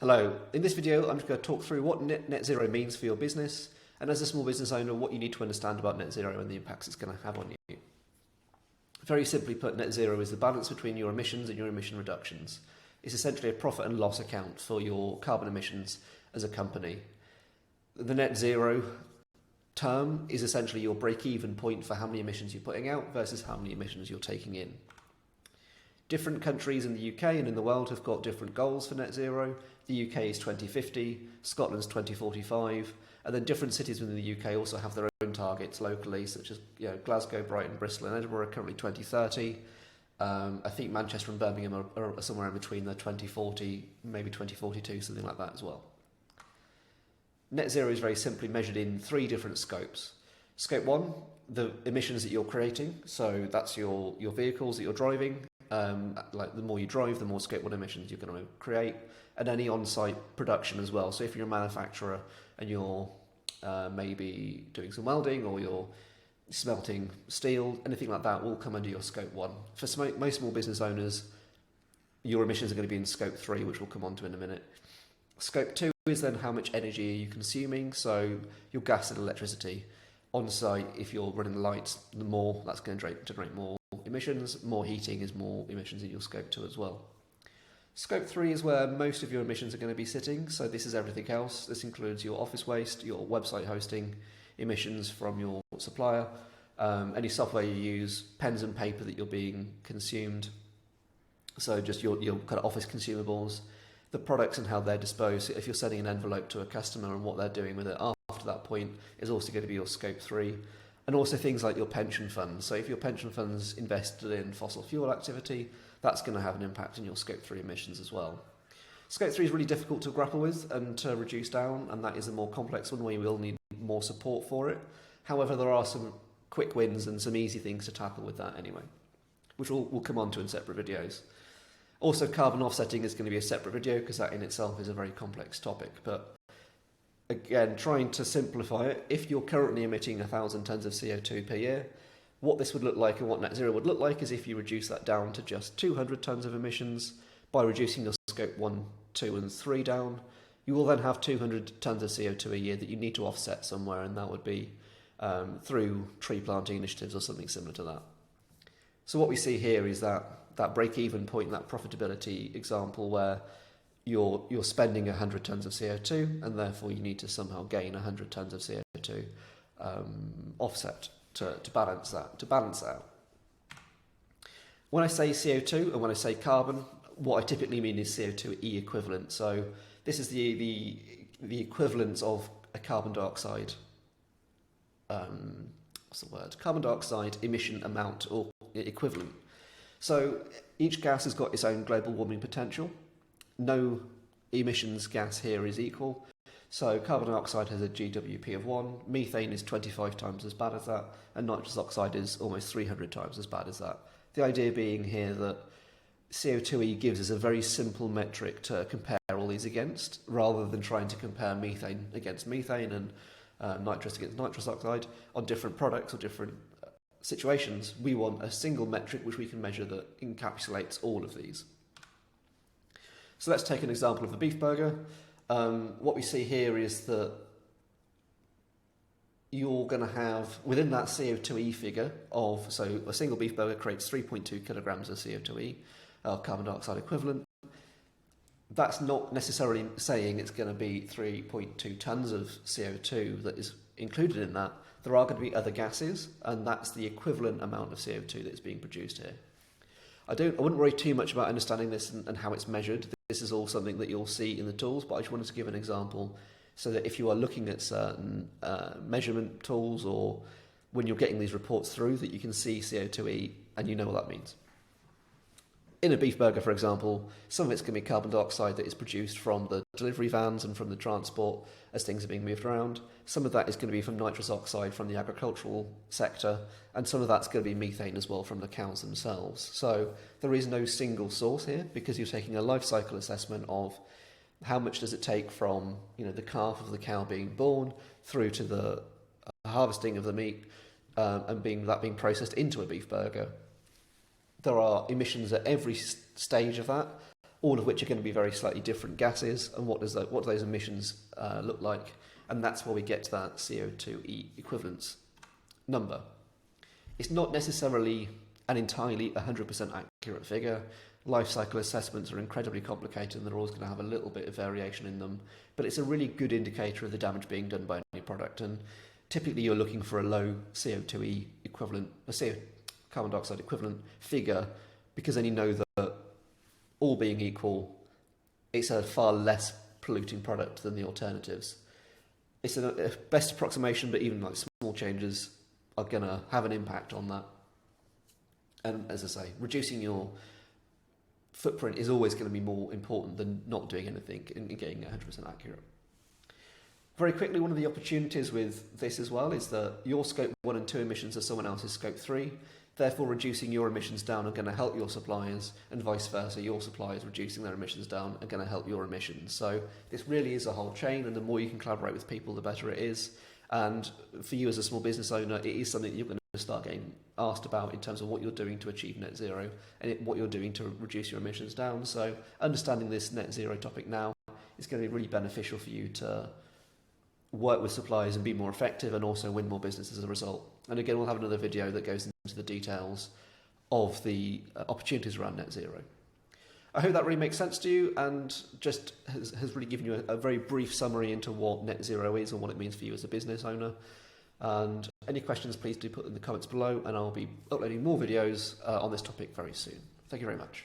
Hello, in this video I'm just going to talk through what net zero means for your business, and as a small business owner what you need to understand about net zero and the impacts it's going to have on you. Very simply put, net zero is the balance between your emissions and your emission reductions. It's essentially a profit and loss account for your carbon emissions as a company. The net zero term is essentially your break-even point for how many emissions you're putting out versus how many emissions you're taking in. Different countries in the UK and in the world have got different goals for net zero. The UK is 2050, Scotland's 2045, and then different cities within the UK also have their own targets locally, such as Glasgow, Brighton, Bristol and Edinburgh are currently 2030. I think Manchester and Birmingham are somewhere in between the 2040, maybe 2042, something like that as well. Net zero is very simply measured in three different scopes. Scope 1, the emissions that you're creating, so that's your vehicles that you're driving. Like the more you drive, the more Scope 1 emissions you're going to create, and any on-site production as well. So if you're a manufacturer and you're maybe doing some welding or you're smelting steel, anything like that will come under your Scope 1. For most small business owners, your emissions are going to be in Scope 3, which we'll come on to in a minute. Scope 2 is then how much energy are you consuming, so your gas and electricity. On site, if you're running the lights, the more that's going to generate more emissions. More heating is more emissions in your Scope 2 as well. Scope 3 is where most of your emissions are going to be sitting, so this is everything else. This includes your office waste, your website hosting, emissions from your supplier, any software you use, pens and paper that you're being consumed, so just your kind of office consumables, the products and how they're disposed. If you're sending an envelope to a customer and what they're doing with it after that point is also going to be your Scope 3. And also things like your pension funds. So if your pension funds invested in fossil fuel activity, that's going to have an impact on your Scope 3 emissions as well. Scope 3 is really difficult to grapple with and to reduce down, and that is a more complex one where you will need more support for it. However, there are some quick wins and some easy things to tackle with that anyway, which we'll come on to in separate videos. Also, carbon offsetting is going to be a separate video because that in itself is a very complex topic. But again, trying to simplify it, if you're currently emitting 1,000 tonnes of CO2 per year, what this would look like and what net zero would look like is if you reduce that down to just 200 tonnes of emissions by reducing your Scope 1, 2 and 3 down, you will then have 200 tonnes of CO2 a year that you need to offset somewhere, and that would be through tree planting initiatives or something similar to that. So what we see here is that break-even point, that profitability example where you're spending 100 tonnes of CO2 and therefore you need to somehow gain 100 tonnes of CO2 offset to balance out. When I say CO2 and when I say carbon, what I typically mean is Co2E equivalent. So this is the equivalence of a carbon dioxide carbon dioxide emission amount or equivalent. So each gas has got its own global warming potential. No emissions gas here is equal. So carbon dioxide has a GWP of 1, methane is 25 times as bad as that, and nitrous oxide is almost 300 times as bad as that. The idea being here that CO2E gives us a very simple metric to compare all these against, rather than trying to compare methane against methane and nitrous against nitrous oxide on different products or different situations. We want a single metric which we can measure that encapsulates all of these. So let's take an example of the beef burger. What we see here is that you're going to have, within that CO2E figure so a single beef burger creates 3.2 kilograms of CO2E, carbon dioxide equivalent. That's not necessarily saying it's going to be 3.2 tonnes of CO2 that is included in that. There are going to be other gases, and that's the equivalent amount of CO2 that is being produced here. I wouldn't worry too much about understanding this and how it's measured. This is all something that you'll see in the tools, but I just wanted to give an example so that if you are looking at certain measurement tools or when you're getting these reports through, that you can see CO2E and you know what that means. In a beef burger, for example, some of it's going to be carbon dioxide that is produced from the delivery vans and from the transport as things are being moved around. Some of that is going to be from nitrous oxide from the agricultural sector, and some of that's going to be methane as well from the cows themselves. So there is no single source here because you're taking a life cycle assessment of how much does it take from the calf of the cow being born through to the harvesting of the meat and being processed into a beef burger. There are emissions at every stage of that, all of which are going to be very slightly different gases, and what do those emissions look like, and that's where we get to that CO2E equivalence number. It's not necessarily an entirely 100% accurate figure. Life cycle assessments are incredibly complicated and they're always going to have a little bit of variation in them, but it's a really good indicator of the damage being done by any product, and typically you're looking for a low CO2E equivalent, carbon dioxide equivalent figure, because then you know that all being equal, it's a far less polluting product than the alternatives. It's a best approximation, but even like small changes are going to have an impact on that. And as I say, reducing your footprint is always going to be more important than not doing anything and getting 100% accurate. Very quickly, one of the opportunities with this as well is that your scope 1 and 2 emissions are someone else's scope 3. Therefore, reducing your emissions down are going to help your suppliers, and vice versa. Your suppliers reducing their emissions down are going to help your emissions. So this really is a whole chain, and the more you can collaborate with people, the better it is. And for you as a small business owner, it is something that you're going to start getting asked about in terms of what you're doing to achieve net zero and what you're doing to reduce your emissions down. So understanding this net zero topic now is going to be really beneficial for you to work with suppliers and be more effective, and also win more business as a result. And again, we'll have another video that goes into the details of the opportunities around net zero. I hope that really makes sense to you and just has really given you a very brief summary into what net zero is and what it means for you as a business owner. And any questions, please do put in the comments below, and I'll be uploading more videos on this topic very soon. Thank you very much.